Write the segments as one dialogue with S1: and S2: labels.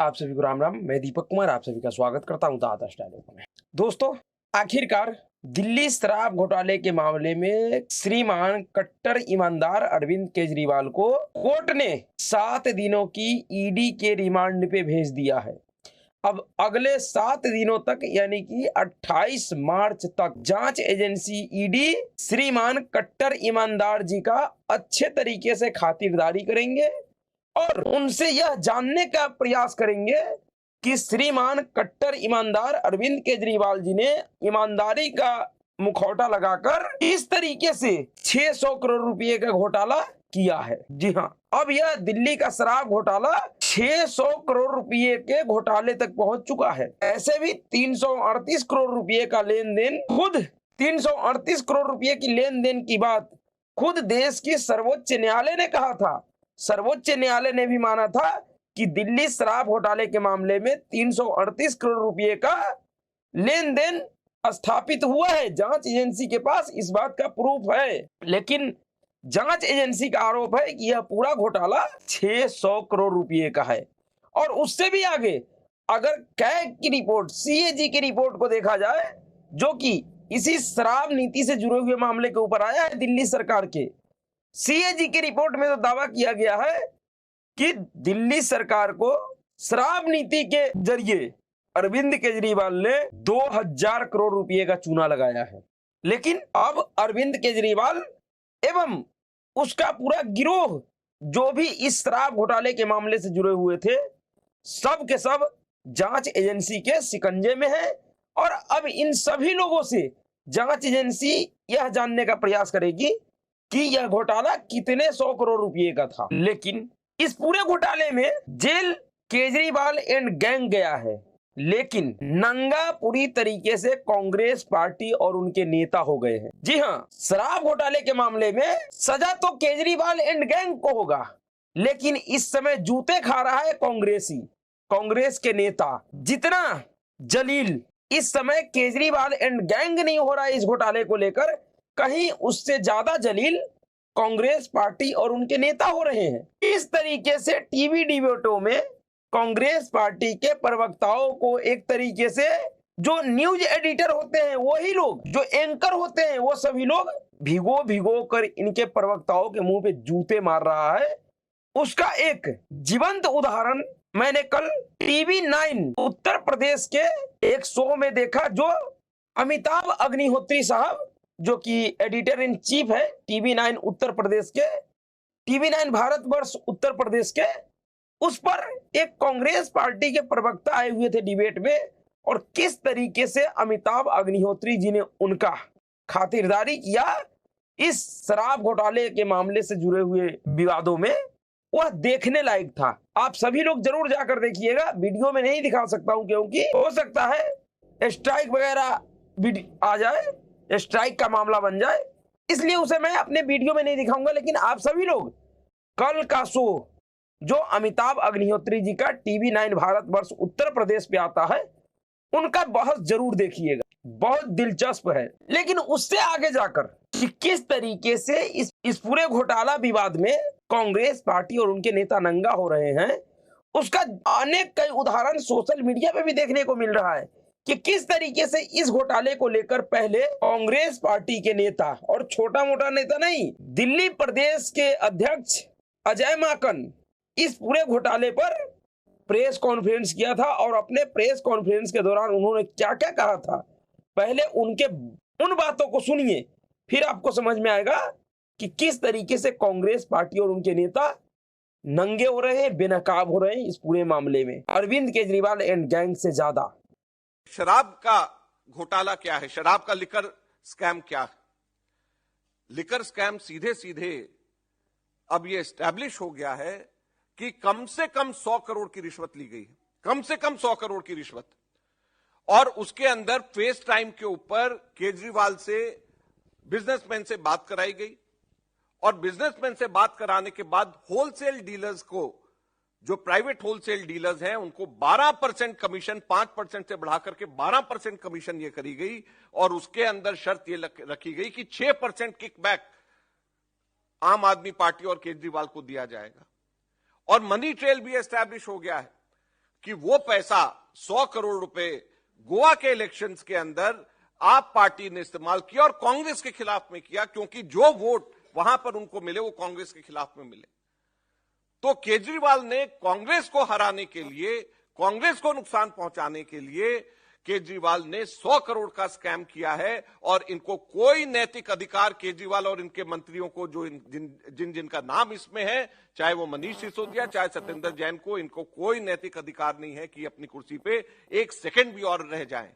S1: आप सभी को राम राम। मैं दीपक कुमार आप सभी का स्वागत करता हूं दादा स्टाइल में। दोस्तों, आखिरकार दिल्ली शराब घोटाले के मामले में श्रीमान कट्टर ईमानदार अरविंद केजरीवाल को कोर्ट ने 7 दिनों की ईडी के रिमांड पे भेज दिया है। अब अगले 7 दिनों तक यानी कि 28 मार्च तक जांच एजेंसी ईडी श्रीमान कट्टर ईमानदार जी का अच्छे तरीके से खातिरदारी करेंगे और उनसे यह जानने का प्रयास करेंगे कि श्रीमान कट्टर ईमानदार अरविंद केजरीवाल जी ने ईमानदारी का मुखौटा लगाकर इस तरीके से 600 करोड़ रुपए का घोटाला किया है। जी हाँ, अब यह दिल्ली का शराब घोटाला 600 करोड़ रुपए के घोटाले तक पहुंच चुका है। ऐसे भी 338 करोड़ रुपए का लेन देन, खुद 338 करोड़ रुपए की लेन देन की बात खुद देश की सर्वोच्च न्यायालय ने कहा था। सर्वोच्च न्यायालय ने भी माना था कि दिल्ली शराब घोटाले के मामले में 338 करोड़ रुपए का लेन देन स्थापित हुआ है। जांच एजेंसी के पास इस बात का प्रूफ है, लेकिन जांच एजेंसी का आरोप है कि यह पूरा घोटाला 600 करोड़ रुपए का है। और उससे भी आगे अगर कैग की रिपोर्ट, सीएजी की रिपोर्ट को देखा जाए, जो कि इसी शराब नीति से जुड़े हुए मामले के ऊपर आया है दिल्ली सरकार के, सीएजी की रिपोर्ट में तो दावा किया गया है कि दिल्ली सरकार को शराब नीति के जरिए अरविंद केजरीवाल ने 2000 करोड़ रुपए का चूना लगाया है। लेकिन अब अरविंद केजरीवाल एवं उसका पूरा गिरोह जो भी इस शराब घोटाले के मामले से जुड़े हुए थे, सब के सब जांच एजेंसी के शिकंजे में है। और अब इन सभी लोगों से जांच एजेंसी यह जानने का प्रयास करेगी कि यह घोटाला कितने 100 करोड़ रुपए का था। लेकिन इस पूरे घोटाले में जेल केजरीवाल एंड गैंग गया है, लेकिन नंगा पूरी तरीके से कांग्रेस पार्टी और उनके नेता हो गए हैं। जी हाँ, शराब घोटाले के मामले में सजा तो केजरीवाल एंड गैंग को होगा, लेकिन इस समय जूते खा रहा है कांग्रेस के नेता। जितना जलील इस समय केजरीवाल एंड गैंग नहीं हो रहा है इस घोटाले को लेकर, कहीं उससे ज्यादा जलील कांग्रेस पार्टी और उनके नेता हो रहे हैं। इस तरीके से टीवी डिबेटों में कांग्रेस पार्टी के प्रवक्ताओं को एक तरीके से जो न्यूज एडिटर होते हैं, वही लोग जो एंकर होते हैं, वो सभी लोग भिगो भिगो कर इनके प्रवक्ताओं के मुंह पे जूते मार रहा है। उसका एक जीवंत उदाहरण मैंने कल टीवी 9 उत्तर प्रदेश के एक शो में देखा, जो अमिताभ अग्निहोत्री साहब, जो कि एडिटर इन चीफ है टीवी 9 उत्तर प्रदेश के, टीवी 9 भारतवर्ष उत्तर प्रदेश के, उस पर एक कांग्रेस पार्टी के प्रवक्ता आए हुए थे डिबेट में, और किस तरीके से अमिताभ अग्निहोत्री जी ने उनका खातिरदारी किया इस शराब घोटाले के मामले से जुड़े हुए विवादों में, वह देखने लायक था। आप सभी लोग जरूर जाकर देखिएगा। वीडियो में नहीं दिखा सकता हूं क्योंकि हो सकता है स्ट्राइक वगैरह आ जाए, स्ट्राइक का मामला बन जाए, इसलिए उसे मैं अपने वीडियो में नहीं दिखाऊंगा। लेकिन आप सभी लोग कल का शो जो अमिताभ अग्निहोत्री जी का टीवी 9 भारतवर्ष उत्तर प्रदेश पे आता है, उनका बहुत जरूर देखिएगा, बहुत दिलचस्प है। लेकिन उससे आगे जाकर कि किस तरीके से इस पूरे घोटाला विवाद में कांग्रेस पार्टी और उनके नेता नंगा हो रहे हैं, उसका अनेक कई उदाहरण सोशल मीडिया पे भी देखने को मिल रहा है कि किस तरीके से इस घोटाले को लेकर पहले कांग्रेस पार्टी के नेता, और छोटा मोटा नेता नहीं, दिल्ली प्रदेश के अध्यक्ष अजय माकन इस पूरे घोटाले पर प्रेस कॉन्फ्रेंस किया था। और अपने प्रेस कॉन्फ्रेंस के दौरान उन्होंने क्या क्या कहा था, पहले उनके उन बातों को सुनिए, फिर आपको समझ में आएगा कि किस तरीके से कांग्रेस पार्टी और उनके नेता नंगे हो रहे हैं, बेनकाब हो रहे हैं इस पूरे मामले में, अरविंद केजरीवाल एंड गैंग से ज्यादा।
S2: शराब का घोटाला क्या है, शराब का लिकर स्कैम क्या है? लिकर स्कैम सीधे सीधे अब यह एस्टैब्लिश हो गया है कि कम से कम 100 करोड़ की रिश्वत ली गई है, कम से कम 100 करोड़ की रिश्वत। और उसके अंदर फेस टाइम के ऊपर केजरीवाल से बिजनेसमैन से बात कराई गई, और बिजनेसमैन से बात कराने के बाद होलसेल डीलर्स को, जो प्राइवेट होलसेल डीलर्स हैं, उनको 12% कमीशन 5% से बढ़ा करके 12% कमीशन ये करी गई। और उसके अंदर शर्त ये रखी गई कि 6% किकबैक आम आदमी पार्टी और केजरीवाल को दिया जाएगा। और मनी ट्रेल भी एस्टैब्लिश हो गया है कि वो पैसा 100 करोड़ रुपए गोवा के इलेक्शंस के अंदर आप पार्टी ने इस्तेमाल किया और कांग्रेस के खिलाफ में किया, क्योंकि जो वोट वहां पर उनको मिले वो कांग्रेस के खिलाफ में मिले। तो केजरीवाल ने कांग्रेस को हराने के लिए, कांग्रेस को नुकसान पहुंचाने के लिए केजरीवाल ने 100 करोड़ का स्कैम किया है और इनको कोई नैतिक अधिकार, केजरीवाल और इनके मंत्रियों को, जो जिनका नाम इसमें है, चाहे वो मनीष सिसोदिया, चाहे सत्येंद्र जैन को, इनको कोई नैतिक अधिकार नहीं है कि अपनी कुर्सी पे एक सेकंड भी और रह जाएं।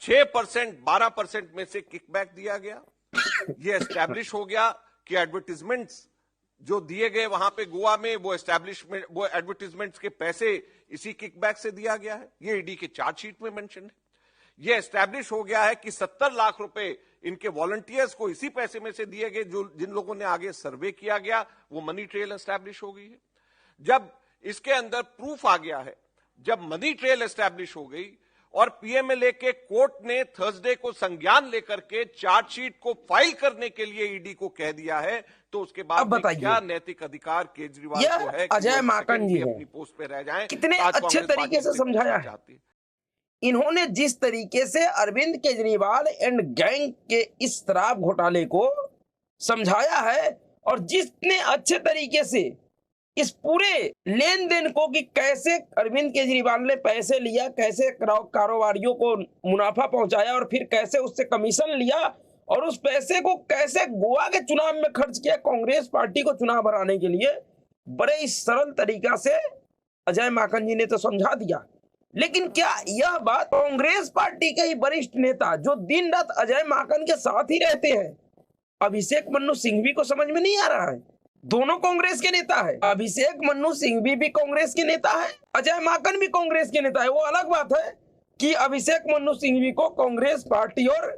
S2: 6%, 12% में से किकबैक दिया गया। ये एस्टैब्लिश हो गया कि एडवर्टीजमेंट्स जो दिए गए वहां पे गोवा में, वो एडवर्टीजमेंट्स के पैसे इसी किकबैक से दिया गया है। ये ईडी के चार्जशीट में मेंशन है। ये एस्टैब्लिश हो गया है कि 70 लाख रुपए इनके वॉलंटियर्स को इसी पैसे में से दिए गए, जो जिन लोगों ने आगे सर्वे किया गया, वो मनी ट्रेल एस्टैब्लिश हो गई है। जब इसके अंदर प्रूफ आ गया है, जब मनी ट्रेल एस्टैब्लिश हो गई और पीएमएलए के कोर्ट ने थर्सडे को संज्ञान लेकर के चार्जशीट को फाइल करने के लिए ईडी को कह दिया है, तो उसके बाद क्या नैतिक अधिकार केजरीवाल को है कि
S1: अजय माकन जी
S2: अपनी पोस्ट पे रह जाएं?
S1: कितने अच्छे तरीके से समझाया है इन्होंने। जिस तरीके से अरविंद केजरीवाल एंड गैंग के इस शराब घोटाले को समझाया है और जितने अच्छे तरीके से इस पूरे लेन देन को, कि कैसे अरविंद केजरीवाल ने पैसे लिया, कैसे कारोबारियों को मुनाफा पहुंचाया और फिर कैसे उससे कमीशन लिया और उस पैसे को कैसे गोवा के चुनाव में खर्च किया कांग्रेस पार्टी को चुनाव हराने के लिए, बड़े ही सरल तरीका से अजय माकन जी ने तो समझा दिया। लेकिन क्या यह बात कांग्रेस पार्टी के ही वरिष्ठ नेता, जो दिन रात अजय माकन के साथ ही रहते हैं, अभिषेक मनु सिंघवी को समझ में नहीं आ रहा है? दोनों कांग्रेस के नेता है। अभिषेक मनु सिंघवी भी कांग्रेस के नेता है, अजय माकन भी कांग्रेस के नेता है। वो अलग बात है कि अभिषेक मनु सिंघवी को कांग्रेस पार्टी और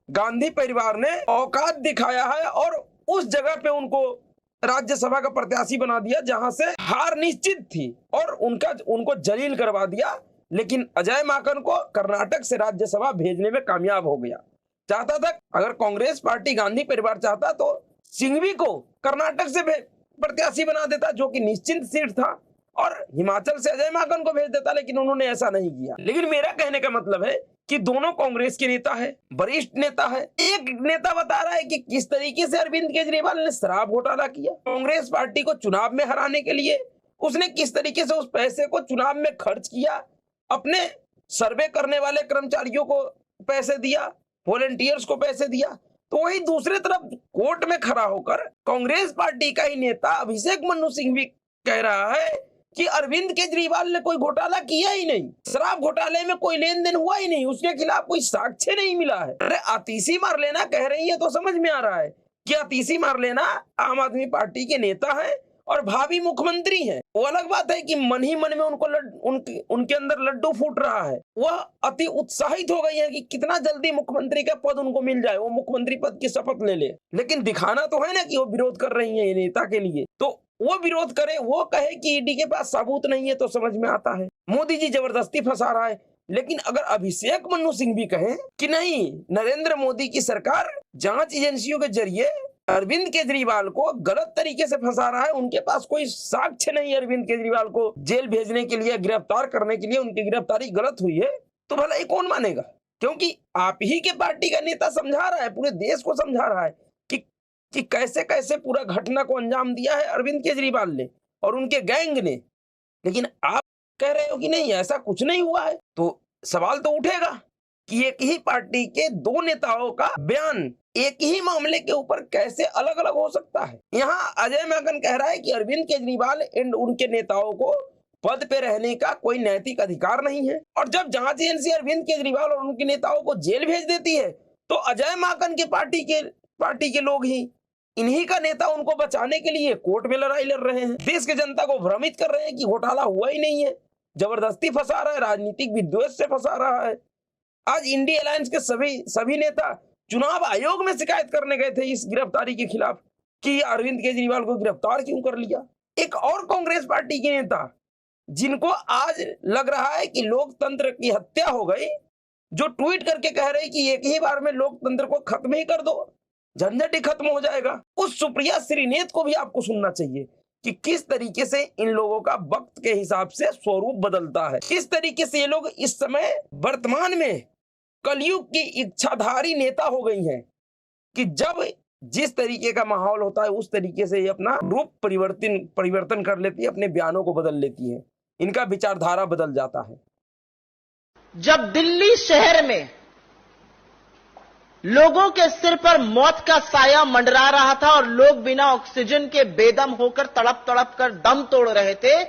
S1: गांधी परिवार ने औकात दिखाया है और उस जगह पे उनको राज्यसभा का प्रत्याशी बना दिया जहां से हार निश्चित थी और उनको जलील करवा दिया। लेकिन अजय माकन को कर्नाटक से राज्यसभा भेजने में कामयाब हो गया। चाहता था, अगर कांग्रेस पार्टी गांधी परिवार चाहता तो सिंघवी को कर्नाटक से प्रत्याशी बना देता, जो कि निश्चित सीट था, और हिमाचल से अजय माकन को भेज देता, लेकिन उन्होंने ऐसा नहीं किया। लेकिन मेरा कहने का मतलब है कि दोनों कांग्रेस के नेता है, वरिष्ठ नेता है। एक नेता बता रहा है कि किस तरीके से अरविंद केजरीवाल ने शराब घोटाला किया, कांग्रेस पार्टी को चुनाव में हराने के लिए उसने किस तरीके से उस पैसे को चुनाव में खर्च किया, अपने सर्वे करने वाले कर्मचारियों को पैसे दिया, वॉलंटियर्स को पैसे दिया। तो वही दूसरे तरफ कोर्ट में खड़ा होकर कांग्रेस पार्टी का ही नेता अभिषेक मनु सिंघवी कह रहा है कि अरविंद केजरीवाल ने कोई घोटाला किया ही नहीं, शराब घोटाले में कोई लेन देन हुआ ही नहीं, उसके खिलाफ कोई साक्ष्य नहीं मिला है। अरे आतिशी मार लेना कह रही है तो समझ में आ रहा है कि आतिशी मार लेना आम आदमी पार्टी के नेता है और भावी मुख्यमंत्री हैं। वो अलग बात है कि मन ही मन में उनके अंदर लड्डू फूट रहा है। वह अति उत्साहित हो गई है कि कितना जल्दी मुख्यमंत्री का पद उनको मिल जाए, वो मुख्यमंत्री पद की शपथ ले ले। लेकिन दिखाना तो है ना कि वो विरोध कर रही है नेता के लिए, तो वो विरोध करे, वो कहे कि ईडी के पास सबूत नहीं है, तो समझ में आता है मोदी जी जबरदस्ती फंसा रहा है। लेकिन अगर अभिषेक मनु सिंघवी कहें कि नहीं, नरेंद्र मोदी की सरकार जांच एजेंसियों के जरिए अरविंद केजरीवाल को गलत तरीके से फंसा रहा है, उनके पास कोई साक्ष्य नहीं अरविंद केजरीवाल को जेल भेजने के लिए, गिरफ्तार करने के लिए, उनकी गिरफ्तारी गलत हुई है, तो भला ये कौन मानेगा? क्योंकि आप ही के पार्टी का नेता समझा रहा है, पूरे देश को समझा रहा है कि कैसे कैसे पूरा घटना को अंजाम दिया है अरविंद केजरीवाल ने और उनके गैंग ने। लेकिन आप कह रहे हो कि नहीं, ऐसा कुछ नहीं हुआ है, तो सवाल तो उठेगा कि एक ही पार्टी के दो नेताओं का बयान एक ही मामले के ऊपर कैसे अलग अलग हो सकता है। यहाँ अजय माकन कह रहा है कि अरविंद केजरीवाल एंड उनके नेताओं को पद पे रहने का कोई नैतिक अधिकार नहीं है, और जब जांच एजेंसी अरविंद केजरीवाल और उनके नेताओं को जेल भेज देती है तो अजय माकन के पार्टी के लोग ही, इन्हीं का नेता उनको बचाने के लिए कोर्ट में लड़ाई लड़ रहे हैं, देश की जनता को भ्रमित कर रहे हैं कि घोटाला हुआ ही नहीं है, जबरदस्ती फंसा रहा है, राजनीतिक विद्वेष से फंसा रहा है। आज इंडिया अलायंस के सभी नेता चुनाव आयोग में शिकायत करने गए थे इस गिरफ्तारी के खिलाफ कि अरविंद केजरीवाल को गिरफ्तार क्यों कर लिया। एक और कांग्रेस पार्टी के नेता जिनको आज लग रहा है कि लोकतंत्र की हत्या हो गई, जो ट्वीट करके कह रहे कि एक ही बार में लोकतंत्र को खत्म ही कर दो, झंझट ही खत्म हो जाएगा, उस सुप्रिया श्रीनेत को भी आपको सुनना चाहिए। कि किस तरीके से इन लोगों का वक्त के हिसाब से स्वरूप बदलता है, किस तरीके से ये लोग इस समय वर्तमान में कलयुग की इच्छाधारी नेता हो गई हैं कि जब जिस तरीके का माहौल होता है उस तरीके से ये अपना रूप परिवर्तन कर लेती है, अपने बयानों को बदल लेती है, इनका विचारधारा बदल जाता है।
S3: जब दिल्ली शहर में लोगों के सिर पर मौत का साया मंडरा रहा था और लोग बिना ऑक्सीजन के बेदम होकर तड़प तड़प कर दम तोड़ रहे थे,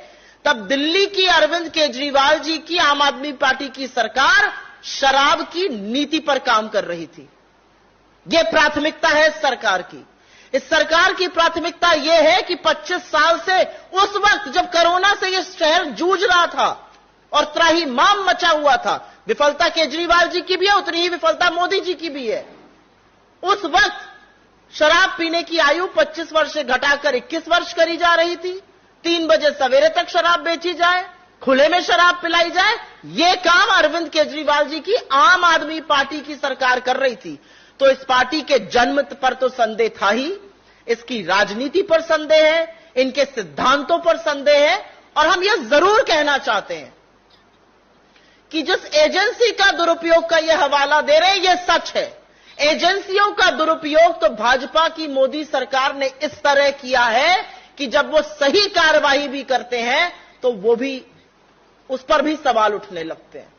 S3: तब दिल्ली की अरविंद केजरीवाल जी की आम आदमी पार्टी की सरकार शराब की नीति पर काम कर रही थी। यह प्राथमिकता है इस सरकार की। इस सरकार की प्राथमिकता यह है कि 25 साल से उस वक्त जब कोरोना से यह शहर जूझ रहा था और त्राहिमाम मचा हुआ था, विफलता केजरीवाल जी की भी है, उतनी ही विफलता मोदी जी की भी है। उस वक्त शराब पीने की आयु 25 वर्ष से घटाकर 21 वर्ष करी जा रही थी। 3 बजे सवेरे तक शराब बेची जाए, खुले में शराब पिलाई जाए, यह काम अरविंद केजरीवाल जी की आम आदमी पार्टी की सरकार कर रही थी। तो इस पार्टी के जन्म पर तो संदेह था ही, इसकी राजनीति पर संदेह है, इनके सिद्धांतों पर संदेह है। और हम यह जरूर कहना चाहते हैं कि जिस एजेंसी का दुरुपयोग का यह हवाला दे रहे हैं, यह सच है। एजेंसियों का दुरुपयोग तो भाजपा की मोदी सरकार ने इस तरह किया है कि जब वो सही कार्रवाई भी करते हैं तो वो भी उस पर भी सवाल उठने लगते हैं।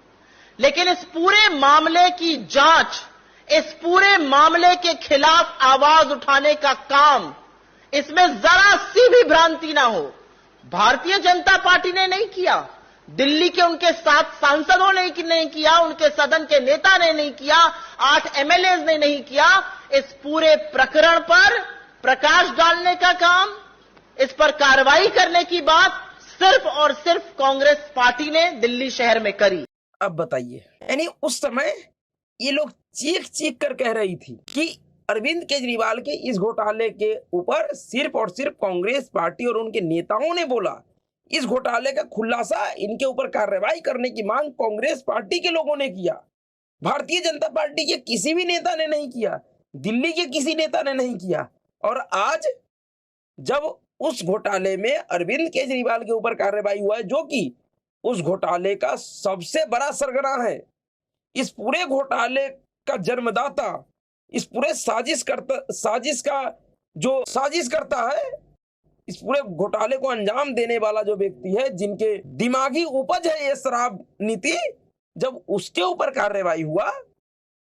S3: लेकिन इस पूरे मामले की जांच, इस पूरे मामले के खिलाफ आवाज उठाने का काम, इसमें जरा सी भी भ्रांति ना हो, भारतीय जनता पार्टी ने नहीं किया, दिल्ली के उनके 7 सांसदों ने नहीं किया, उनके सदन के नेता ने नहीं किया, 8 एमएलए ने नहीं किया। इस पूरे प्रकरण पर प्रकाश डालने का काम, इस पर कार्रवाई करने की बात सिर्फ और सिर्फ कांग्रेस पार्टी ने दिल्ली शहर में करी।
S1: अब बताइए, यानी उस समय ये लोग चीख चीख कर कह रही थी कि अरविंद केजरीवाल के इस घोटाले के ऊपर सिर्फ और सिर्फ कांग्रेस पार्टी और उनके नेताओं ने बोला, इस घोटाले का खुलासा, इनके ऊपर कार्रवाई करने की मांग कांग्रेस पार्टी के लोगों ने किया, भारतीय जनता पार्टी के किसी भी नेता ने नहीं किया, दिल्ली के किसी नेता ने नहीं किया। और आज जब उस घोटाले में अरविंद केजरीवाल के ऊपर कार्रवाई हुआ है, जो कि उस घोटाले का सबसे बड़ा सरगना है, इस पूरे घोटाले का जन्मदाता, इस पूरे साजिश का जो साजिश करता है, इस पूरे घोटाले को अंजाम देने वाला जो व्यक्ति है, जिनके दिमागी उपज है ये शराब नीति, जब उसके ऊपर कार्रवाई हुआ,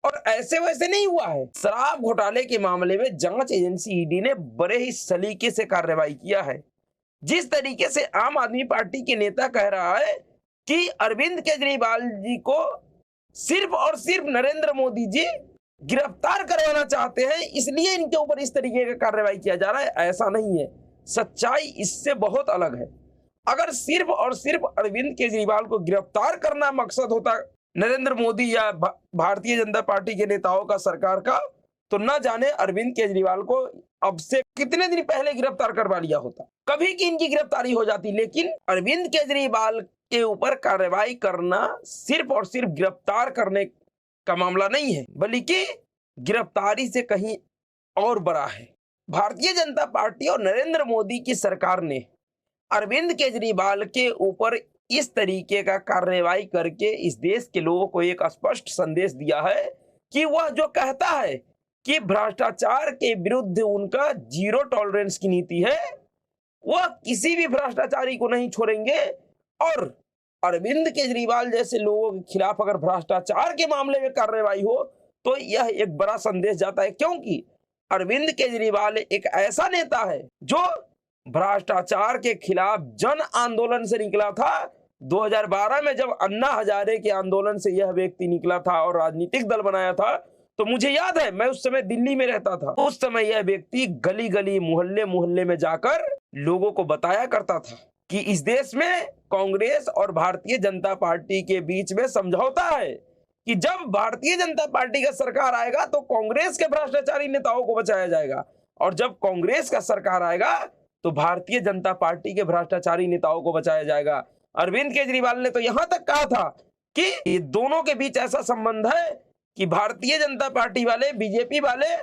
S1: और ऐसे वैसे नहीं हुआ है। शराब घोटाले के मामले में जांच एजेंसी ईडी ने बड़े ही सलीके से कार्रवाई किया है। जिस तरीके से आम आदमी पार्टी के नेता कह रहा है कि अरविंद केजरीवाल जी को सिर्फ और सिर्फ नरेंद्र मोदी जी गिरफ्तार करवाना चाहते हैं, इसलिए इनके ऊपर इस तरीके का कार्रवाई किया जा रहा है, ऐसा नहीं है। सच्चाई इससे बहुत अलग है। अगर सिर्फ और सिर्फ अरविंद केजरीवाल को गिरफ्तार करना मकसद होता नरेंद्र मोदी या भारतीय जनता पार्टी के नेताओं का, सरकार का, तो न जाने अरविंद केजरीवाल को अब से कितने दिन पहले गिरफ्तार करवा लिया होता, कभी की इनकी गिरफ्तारी हो जाती। लेकिन अरविंद केजरीवाल के ऊपर कार्रवाई करना सिर्फ और सिर्फ गिरफ्तार करने का मामला नहीं है, बल्कि गिरफ्तारी से कहीं और बड़ा है। भारतीय जनता पार्टी और नरेंद्र मोदी की सरकार ने अरविंद केजरीवाल के ऊपर इस तरीके का कार्रवाई करके इस देश के लोगों को एक स्पष्ट संदेश दिया है कि वह जो कहता है कि भ्रष्टाचार के विरुद्ध उनका जीरो टॉलरेंस की नीति है, वह किसी भी भ्रष्टाचारी को नहीं छोड़ेंगे। और अरविंद केजरीवाल जैसे लोगों के खिलाफ अगर भ्रष्टाचार के मामले में कार्रवाई हो तो यह एक बड़ा संदेश जाता है, क्योंकि अरविंद केजरीवाल एक ऐसा नेता है जो भ्रष्टाचार के खिलाफ जन आंदोलन से निकला था। 2012 में जब अन्ना हजारे के आंदोलन से यह व्यक्ति निकला था और राजनीतिक दल बनाया था, तो मुझे याद है, मैं उस समय दिल्ली में रहता था। उस समय यह व्यक्ति गली गली, मोहल्ले मोहल्ले में जाकर लोगों को बताया करता था कि इस देश में कांग्रेस और भारतीय जनता पार्टी के बीच में समझौता है कि जब भारतीय जनता पार्टी का सरकार आएगा तो कांग्रेस के भ्रष्टाचारी नेताओं को बचाया जाएगा, और जब कांग्रेस का सरकार आएगा तो भारतीय जनता पार्टी के भ्रष्टाचारी नेताओं को बचाया जाएगा। अरविंद केजरीवाल ने तो यहां तक कहा था कि ये दोनों के बीच ऐसा संबंध है कि भारतीय जनता पार्टी वाले, बीजेपी वाले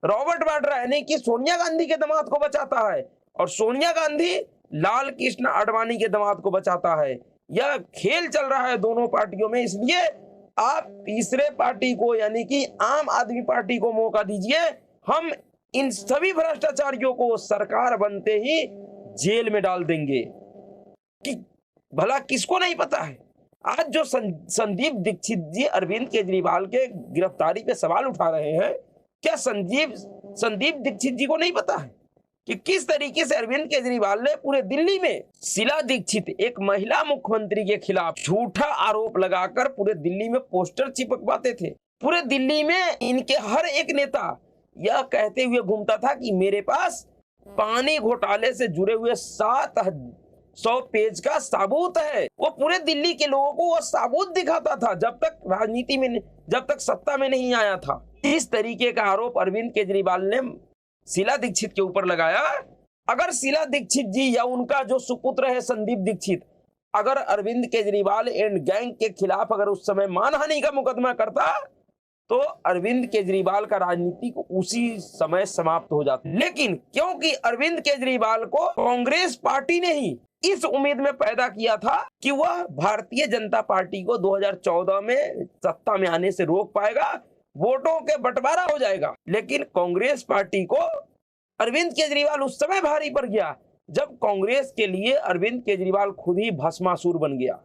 S1: रॉबर्ट वाड्रा यानी कि सोनिया गांधी के दामाद को बचाता है, और सोनिया गांधी लाल कृष्ण आडवाणी के दामाद को बचाता है। यह खेल चल रहा है दोनों पार्टियों में, इसलिए आप तीसरे पार्टी को यानी कि आम आदमी पार्टी को मौका दीजिए। हम इन सभी भ्रष्टाचारियों को सरकार बनते ही जेल में डाल देंगे। कि भला किसको नहीं पता है? आज जो संदीप दीक्षित जी अरविंद केजरीवाल के गिरफ्तारी पे सवाल उठा रहे हैं, क्या संदीप दीक्षित जी को नहीं पता है कि किस तरीके से अरविंद केजरीवाल ने पूरे दिल्ली में शीला दीक्षित, एक महिला मुख्यमंत्री के खिलाफ झूठा आरोप लगाकर पूरे दिल्ली में पोस्टर चिपकवाते थे। पूरे दिल्ली में इनके हर एक नेता यह कहते हुए घूमता था कि मेरे पास पानी घोटाले से जुड़े हुए 700 पेज का सबूत है। वो पूरे दिल्ली के लोगों को वो सबूत दिखाता था जब तक सत्ता में नहीं आया था। इस तरीके का आरोप अरविंद केजरीवाल ने शीला दीक्षित के ऊपर लगाया। अगर शीला दीक्षित जी या उनका जो सुपुत्र है संदीप दीक्षित, अगर अरविंद केजरीवाल एंड गैंग के खिलाफ अगर उस समय मानहानि का मुकदमा करता तो अरविंद केजरीवाल का राजनीति उसी समय समाप्त हो जाता। लेकिन क्योंकि अरविंद केजरीवाल को कांग्रेस पार्टी ने ही इस उम्मीद में पैदा किया था कि वह भारतीय जनता पार्टी को 2014 में सत्ता में आने से रोक पाएगा, वोटों के बंटवारा हो जाएगा। लेकिन कांग्रेस पार्टी को अरविंद केजरीवाल उस समय भारी पड़ गया जब कांग्रेस के लिए अरविंद केजरीवाल खुद ही भस्मासुर बन गया।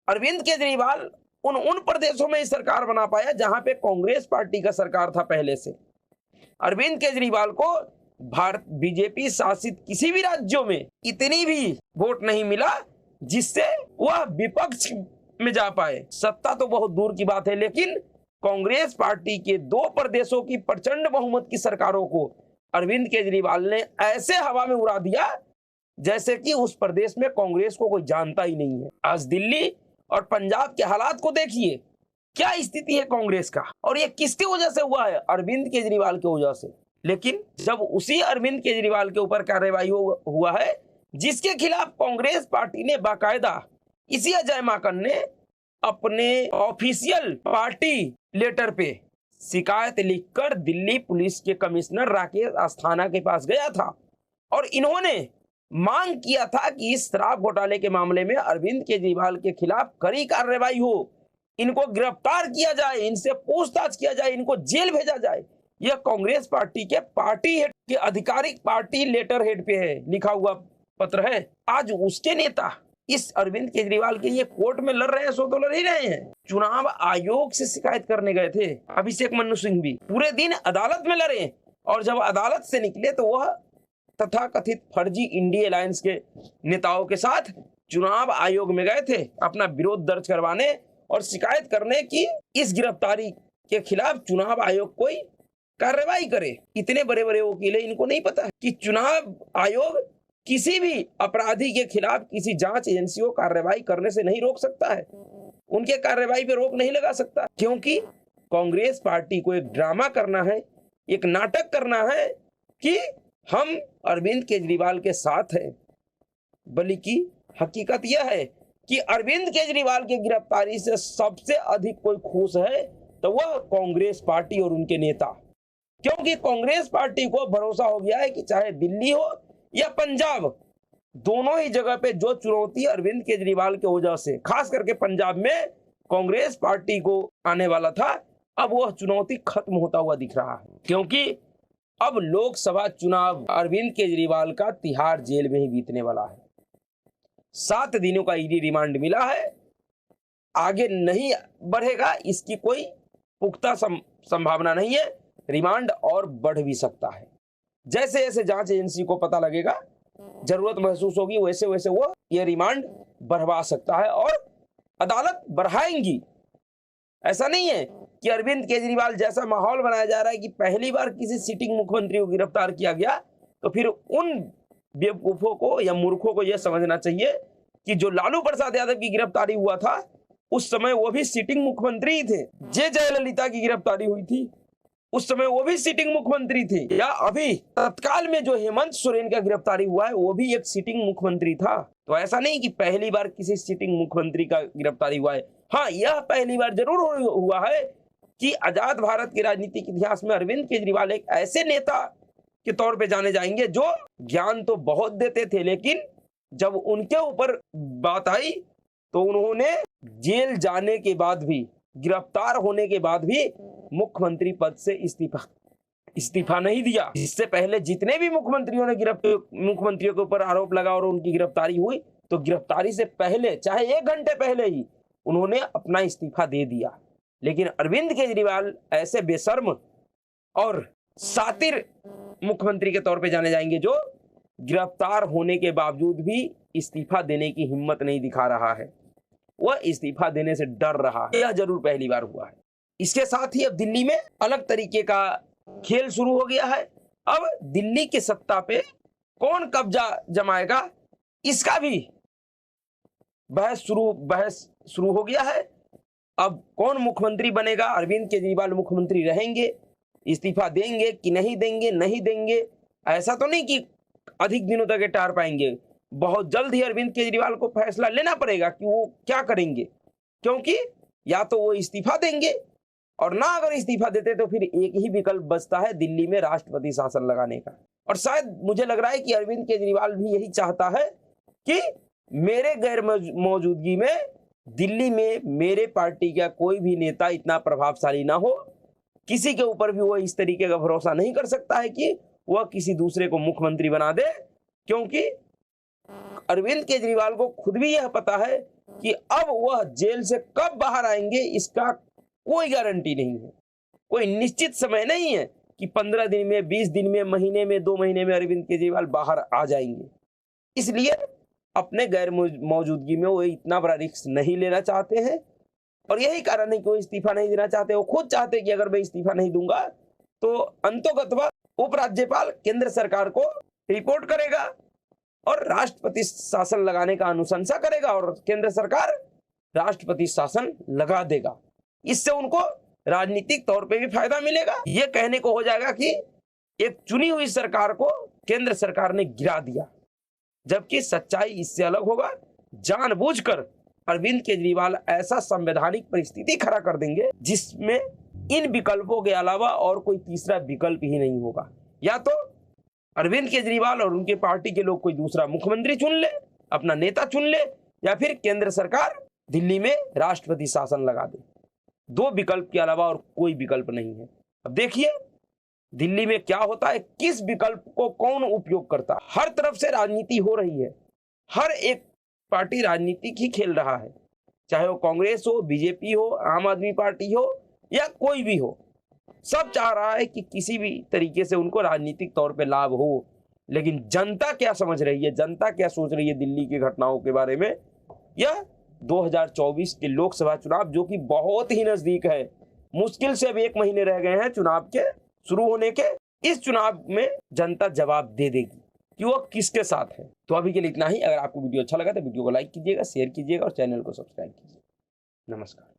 S1: अरविंद केजरीवाल उन प्रदेशों में ही सरकार बना पाया जहां पे कांग्रेस पार्टी का सरकार था पहले से। अरविंद केजरीवाल को भारत बीजेपी शासित किसी भी राज्यों में इतनी भी वोट नहीं मिला जिससे वह विपक्ष में जा पाए। सत्ता तो बहुत दूर की बात है, लेकिन कांग्रेस पार्टी के 2 प्रदेशों की प्रचंड बहुमत की सरकारों को अरविंद केजरीवाल ने ऐसे हवा में उड़ा दिया जैसे कि उस प्रदेश में कांग्रेस को कोई जानता ही नहीं है। आज दिल्ली और पंजाब के हालात को देखिए, क्या स्थिति है कांग्रेस का, और ये किसके वजह से हुआ है? अरविंद केजरीवाल की वजह से। लेकिन जब उसी अरविंद केजरीवाल के ऊपर कार्रवाई हुआ है जिसके खिलाफ कांग्रेस पार्टी ने बाकायदा इसी अजय माकन ने अपने ऑफिशियल पार्टी लेटर पे शिकायत लिखकर दिल्ली पुलिस के कमिश्नर राकेश अस्थाना के पास गया था और इन्होंने मांग किया था कि इस शराब घोटाले के मामले में अरविंद केजरीवाल के खिलाफ कड़ी कार्रवाई हो, इनको गिरफ्तार किया जाए, इनसे पूछताछ किया जाए, इनको जेल भेजा जाए। यह कांग्रेस पार्टी के पार्टी हेड के आधिकारिक पार्टी लेटर हेड पे है लिखा हुआ पत्र है। आज उसके नेता इस अरविंद केजरीवाल के लिए कोर्ट में लड़ रहे हैं, सो तो लड़ ही रहे हैं। चुनाव आयोग से शिकायत करने गए थे अभिषेक मनु सिंह भी, पूरे दिन अदालत में लड़े और जब अदालत से निकले तो वह तथाकथित फर्जी इंडिया अलायंस के नेताओं के साथ चुनाव आयोग में गए थे अपना विरोध दर्ज करवाने और शिकायत करने की इस गिरफ्तारी के खिलाफ चुनाव आयोग कोई कार्रवाई करे। इतने बड़े बड़े वकील हैं, इनको नहीं पता कि चुनाव आयोग किसी भी अपराधी के खिलाफ किसी जांच एजेंसी को कार्रवाई करने से नहीं रोक सकता है, उनके कार्रवाई पे रोक नहीं लगा सकता, क्योंकि कांग्रेस पार्टी को एक ड्रामा करना है, एक नाटक करना है कि हम अरविंद केजरीवाल के साथ हैं। बल्कि हकीकत यह है कि अरविंद केजरीवाल की गिरफ्तारी से सबसे अधिक कोई खुश है तो वह कांग्रेस पार्टी और उनके नेता, क्योंकि कांग्रेस पार्टी को भरोसा हो गया है कि चाहे दिल्ली हो या पंजाब, दोनों ही जगह पे जो चुनौती अरविंद केजरीवाल के वजह से खास करके पंजाब में कांग्रेस पार्टी को आने वाला था, अब वह चुनौती खत्म होता हुआ दिख रहा है। क्योंकि अब लोकसभा चुनाव अरविंद केजरीवाल का तिहाड़ जेल में ही बीतने वाला है। 7 दिनों का ईडी रिमांड मिला है, आगे नहीं बढ़ेगा इसकी कोई पुख्ता संभावना नहीं है। रिमांड और बढ़ भी सकता है, जैसे जैसे जांच एजेंसी को पता लगेगा, जरूरत महसूस होगी, वैसे वैसे वो ये रिमांड बढ़वा सकता है और अदालत बढ़ाएंगी। ऐसा नहीं है कि अरविंद केजरीवाल जैसा माहौल बनाया जा रहा है कि पहली बार किसी सिटिंग मुख्यमंत्री को गिरफ्तार किया गया तो फिर उन बेवकूफों को या मूर्खों को यह समझना चाहिए कि जो लालू प्रसाद यादव की गिरफ्तारी हुआ था उस समय वो भी सिटिंग मुख्यमंत्री ही थे। जयललिता की गिरफ्तारी हुई थी उस समय वो भी सिटिंग मुख्यमंत्री थे, या अभी तत्काल में जो हेमंत सोरेन का गिरफ्तारी हुआ है वो भी एक सिटिंग मुख्यमंत्री था। तो ऐसा नहीं कि पहली बार किसी सिटिंग मुख्यमंत्री का गिरफ्तारी हुआ है। हाँ, यह पहली बार जरूर हुआ है कि आजाद भारत के राजनीतिक इतिहास में अरविंद केजरीवाल एक ऐसे नेता के तौर पे जाने जाएंगे, जो ज्ञान तो बहुत देते थे, लेकिन जब उनके ऊपर बात आई तो उन्होंने जेल जाने के बाद भी, गिरफ्तार होने के बाद भी मुख्यमंत्री पद से इस्तीफा नहीं दिया। इससे पहले जितने भी मुख्यमंत्रियों ने मुख्यमंत्रियों के ऊपर आरोप लगा और उनकी गिरफ्तारी हुई, तो गिरफ्तारी से पहले, चाहे 1 घंटे पहले ही उन्होंने अपना इस्तीफा दे दिया। लेकिन अरविंद केजरीवाल ऐसे बेशर्म और शातिर मुख्यमंत्री के तौर पे जाने जाएंगे, जो गिरफ्तार होने के बावजूद भी इस्तीफा देने की हिम्मत नहीं दिखा रहा है, वह इस्तीफा देने से डर रहा है। यह जरूर पहली बार हुआ है। इसके साथ ही अब दिल्ली में अलग तरीके का खेल शुरू हो गया है। अब दिल्ली की सत्ता पे कौन कब्जा जमाएगा, इसका भी बहस शुरू हो गया है। अब कौन मुख्यमंत्री बनेगा, अरविंद केजरीवाल मुख्यमंत्री रहेंगे, इस्तीफा देंगे कि नहीं देंगे, ऐसा तो नहीं कि अधिक दिनों तक टार पाएंगे। बहुत जल्द ही अरविंद केजरीवाल को फैसला लेना पड़ेगा कि वो क्या करेंगे, क्योंकि या तो वो इस्तीफा देंगे, और ना अगर इस्तीफा देते तो फिर एक ही विकल्प बचता है दिल्ली में राष्ट्रपति शासन लगाने का। और शायद मुझे लग रहा है कि अरविंद केजरीवाल भी यही चाहता है कि मेरे गैर मौजूदगी में दिल्ली में मेरे पार्टी का कोई भी नेता इतना प्रभावशाली ना हो, किसी के ऊपर भी वो इस तरीके का भरोसा नहीं कर सकता है कि वह किसी दूसरे को मुख्यमंत्री बना दे, क्योंकि अरविंद केजरीवाल को खुद भी यह पता है कि अब वह जेल से कब बाहर आएंगे इसका कोई गारंटी नहीं है, कोई निश्चित समय नहीं है कि 15 दिन में, 20 दिन में, महीने में, 2 महीने में अरविंद केजरीवाल बाहर आ जाएंगे। इसलिए अपने गैर मौजूदगी में वो इतना बड़ा रिस्क नहीं लेना चाहते हैं, और यही कारण है कि वो इस्तीफा नहीं देना चाहते। वो खुद चाहते हैं कि अगर मैं इस्तीफा नहीं दूंगा तो अंतोगत्वा उपराज्यपाल केंद्र सरकार को रिपोर्ट करेगा और राष्ट्रपति शासन लगाने का अनुशंसा करेगा, और केंद्र सरकार राष्ट्रपति शासन लगा देगा। इससे उनको राजनीतिक तौर पे भी फायदा मिलेगा। ये कहने को हो जाएगा कि एक चुनी हुई सरकार को केंद्र सरकार ने गिरा दिया, जबकि सच्चाई इससे अलग होगा। जानबूझकर अरविंद केजरीवाल ऐसा संवैधानिक परिस्थिति खड़ा कर देंगे जिसमें इन विकल्पों के अलावा और कोई तीसरा विकल्प ही नहीं होगा। या तो अरविंद केजरीवाल और उनके पार्टी के लोग कोई दूसरा मुख्यमंत्री चुन ले, अपना नेता चुन ले, या फिर केंद्र सरकार दिल्ली में राष्ट्रपति शासन लगा दे। 2 विकल्प के अलावा और कोई विकल्प नहीं है। अब देखिए दिल्ली में क्या होता है, किस विकल्प को कौन उपयोग करता है। हर तरफ से राजनीति हो रही है, हर एक पार्टी राजनीतिक ही खेल रहा है, चाहे वो कांग्रेस हो, बीजेपी हो, आम आदमी पार्टी हो, या कोई भी हो। सब चाह रहा है कि किसी भी तरीके से उनको राजनीतिक तौर पे लाभ हो। लेकिन जनता क्या समझ रही है, जनता क्या सोच रही है दिल्ली की घटनाओं के बारे में, यह 2024 के लोकसभा चुनाव, जो कि बहुत ही नजदीक है, मुश्किल से अब 1 महीने रह गए हैं चुनाव के शुरू होने के, इस चुनाव में जनता जवाब दे देगी कि वो किसके साथ है। तो अभी के लिए इतना ही। अगर आपको वीडियो अच्छा लगा तो वीडियो को लाइक कीजिएगा, शेयर कीजिएगा और चैनल को सब्सक्राइब कीजिएगा। नमस्कार।